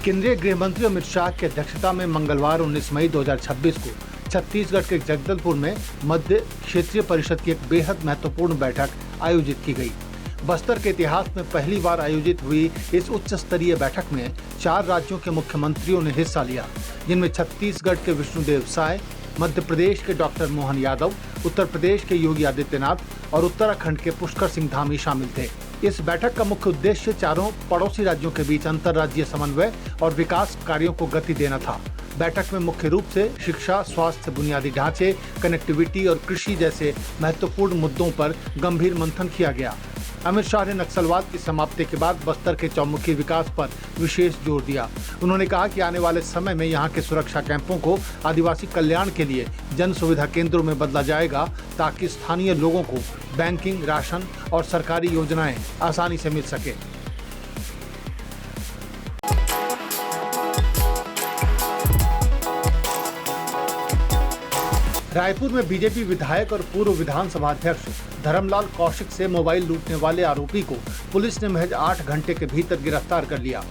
केंद्रीय गृह मंत्री अमित शाह की अध्यक्षता में मंगलवार 19 मई 2026 को छत्तीसगढ़ के जगदलपुर में मध्य क्षेत्रीय परिषद की एक बेहद महत्वपूर्ण बैठक आयोजित की गई। बस्तर के इतिहास में पहली बार आयोजित हुई इस उच्च स्तरीय बैठक में 4 राज्यों के मुख्यमंत्रियों ने हिस्सा लिया, जिनमें छत्तीसगढ़ के विष्णुदेव साय, मध्य प्रदेश के डॉक्टर मोहन यादव, उत्तर प्रदेश के योगी आदित्यनाथ और उत्तराखंड के पुष्कर सिंह धामी शामिल थे। इस बैठक का मुख्य उद्देश्य चारों पड़ोसी राज्यों के बीच अंतर्राज्यीय समन्वय और विकास कार्यों को गति देना था। बैठक में मुख्य रूप से शिक्षा, स्वास्थ्य, बुनियादी ढांचे, कनेक्टिविटी और कृषि जैसे महत्वपूर्ण मुद्दों पर गंभीर मंथन किया गया। अमित शाह ने नक्सलवाद की समाप्ति के बाद बस्तर के चौमुखी विकास पर विशेष जोर दिया। उन्होंने कहा कि आने वाले समय में यहाँ के सुरक्षा कैंपों को आदिवासी कल्याण के लिए जन सुविधा केंद्रों में बदला जाएगा, ताकि स्थानीय लोगों को बैंकिंग, राशन और सरकारी योजनाएं आसानी से मिल सके। रायपुर में बीजेपी विधायक और पूर्व विधानसभा अध्यक्ष धर्मलाल कौशिक से मोबाइल लूटने वाले आरोपी को पुलिस ने महज 8 घंटे के भीतर गिरफ्तार कर लिया।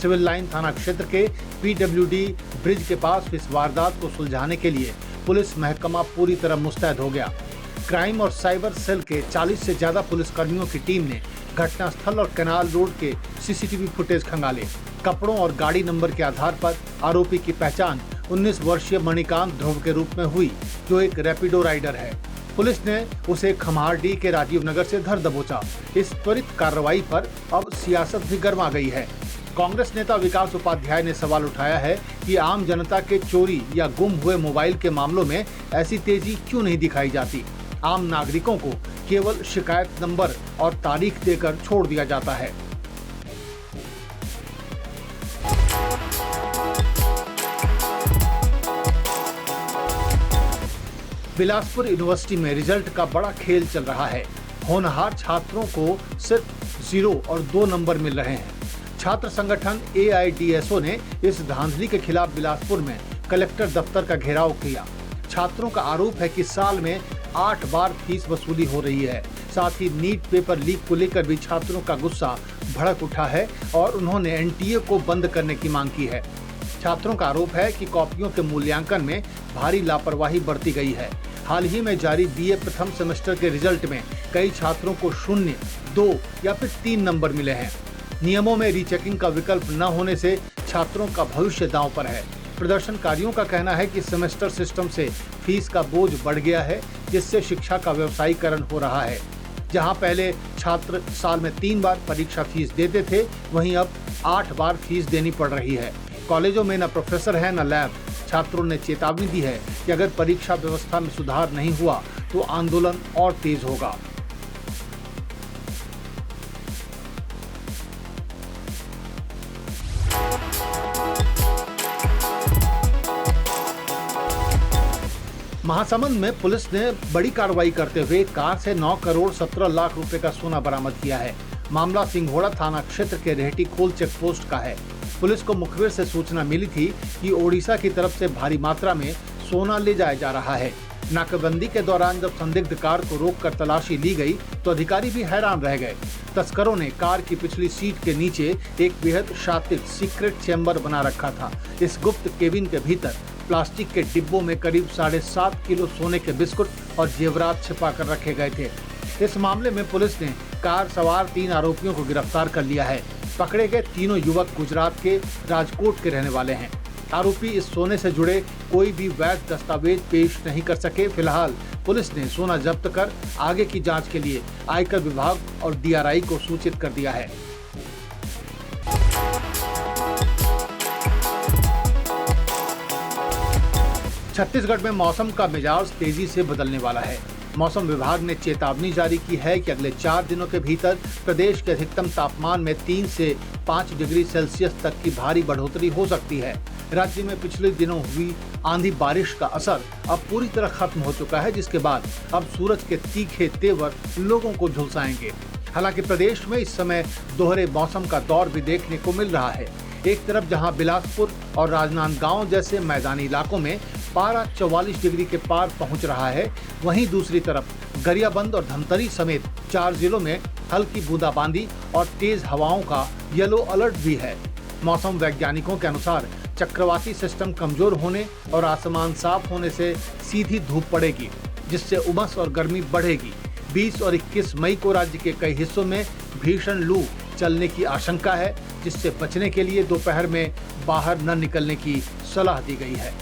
सिविल लाइन थाना क्षेत्र के पीडब्ल्यूडी ब्रिज के पास इस वारदात को सुलझाने के लिए पुलिस महकमा पूरी तरह मुस्तैद हो गया। क्राइम और साइबर सेल के 40 से ज्यादा पुलिसकर्मियों की टीम ने घटनास्थल और कैनाल रोड के सीसीटीवी फुटेज खंगाले। कपड़ों और गाड़ी नंबर के आधार पर आरोपी की पहचान 19 वर्षीय मणिकांत ध्रुव के रूप में हुई, जो एक रैपिडो राइडर है। पुलिस ने उसे खम्हारडीह के राजीव नगर से धर दबोचा। इस त्वरित कार्रवाई पर अब सियासत भी गर्मा गई है। कांग्रेस नेता विकास उपाध्याय ने सवाल उठाया है कि आम जनता के चोरी या गुम हुए मोबाइल के मामलों में ऐसी तेजी क्यों नहीं दिखाई जाती। आम नागरिकों को केवल शिकायत नंबर और तारीख देकर छोड़ दिया जाता है। बिलासपुर यूनिवर्सिटी में रिजल्ट का बड़ा खेल चल रहा है। होनहार छात्रों को सिर्फ 0 और 2 नंबर मिल रहे हैं। छात्र संगठन AIDSO ने इस धांधली के खिलाफ बिलासपुर में कलेक्टर दफ्तर का घेराव किया। छात्रों का आरोप है कि साल में 8 बार फीस वसूली हो रही है। साथ ही नीट पेपर लीक को लेकर भी छात्रों का गुस्सा भड़क उठा है और उन्होंने NTA को बंद करने की मांग की है। छात्रों का आरोप है कि कॉपियों के मूल्यांकन में भारी लापरवाही बरती गई है। हाल ही में जारी BA प्रथम सेमेस्टर के रिजल्ट में कई छात्रों को 0, 2 या फिर 3 नंबर मिले हैं। नियमों में रीचेकिंग का विकल्प न होने से छात्रों का भविष्य दांव पर है। प्रदर्शनकारियों का कहना है कि सेमेस्टर सिस्टम से फीस का बोझ बढ़ गया है, जिससे शिक्षा का व्यवसायीकरण हो रहा है। जहां पहले छात्र साल में 3 बार परीक्षा फीस देते थे, वहीं अब 8 बार फीस देनी पड़ रही है। कॉलेजों में न प्रोफेसर है न लैब। छात्रों ने चेतावनी दी है कि अगर परीक्षा व्यवस्था में सुधार नहीं हुआ तो आंदोलन और तेज होगा। महासमुंद में पुलिस ने बड़ी कार्रवाई करते हुए कार से 9 करोड़ 17 लाख रुपए का सोना बरामद किया है। मामला सिंघोड़ा थाना क्षेत्र के रेहटी खोल चेक पोस्ट का है। पुलिस को मुखबिर से सूचना मिली थी कि ओडिशा की तरफ से भारी मात्रा में सोना ले जाया जा रहा है। नाकाबंदी के दौरान जब संदिग्ध कार को रोककर तलाशी ली गई तो अधिकारी भी हैरान रह गए। तस्करों ने कार की पिछली सीट के नीचे एक बेहद शातिर सीक्रेट चैम्बर बना रखा था। इस गुप्त केबिन के भीतर प्लास्टिक के डिब्बों में करीब 7.5 किलो सोने के बिस्कुट और जेवरात छिपा कर रखे गए थे। इस मामले में पुलिस ने कार सवार 3 आरोपियों को गिरफ्तार कर लिया है। पकड़े गए तीनों युवक गुजरात के राजकोट के रहने वाले हैं। आरोपी इस सोने से जुड़े कोई भी वैध दस्तावेज पेश नहीं कर सके। फिलहाल पुलिस ने सोना जब्त कर आगे की जांच के लिए आयकर विभाग और DRI को सूचित कर दिया है। छत्तीसगढ़ में मौसम का मिजाज तेजी से बदलने वाला है। मौसम विभाग ने चेतावनी जारी की है कि अगले 4 दिनों के भीतर प्रदेश के अधिकतम तापमान में 3 से 5 डिग्री सेल्सियस तक की भारी बढ़ोतरी हो सकती है। राज्य में पिछले दिनों हुई आंधी बारिश का असर अब पूरी तरह खत्म हो चुका है, जिसके बाद अब सूरज के तीखे तेवर लोगों को झुलसाएंगे। हालांकि प्रदेश में इस समय दोहरे मौसम का दौर भी देखने को मिल रहा है। एक तरफ जहां बिलासपुर और राजनांदगांव जैसे मैदानी इलाकों में पारा 44 डिग्री के पार पहुंच रहा है, वहीं दूसरी तरफ गरियाबंद और धमतरी समेत 4 जिलों में हल्की बूंदाबांदी और तेज हवाओं का येलो अलर्ट भी है। मौसम वैज्ञानिकों के अनुसार चक्रवाती सिस्टम कमजोर होने और आसमान साफ होने से सीधी धूप पड़ेगी, जिससे उमस और गर्मी बढ़ेगी। 20 और 21 मई को राज्य के कई हिस्सों में भीषण लू चलने की आशंका है, जिससे बचने के लिए दोपहर में बाहर न निकलने की सलाह दी गई है।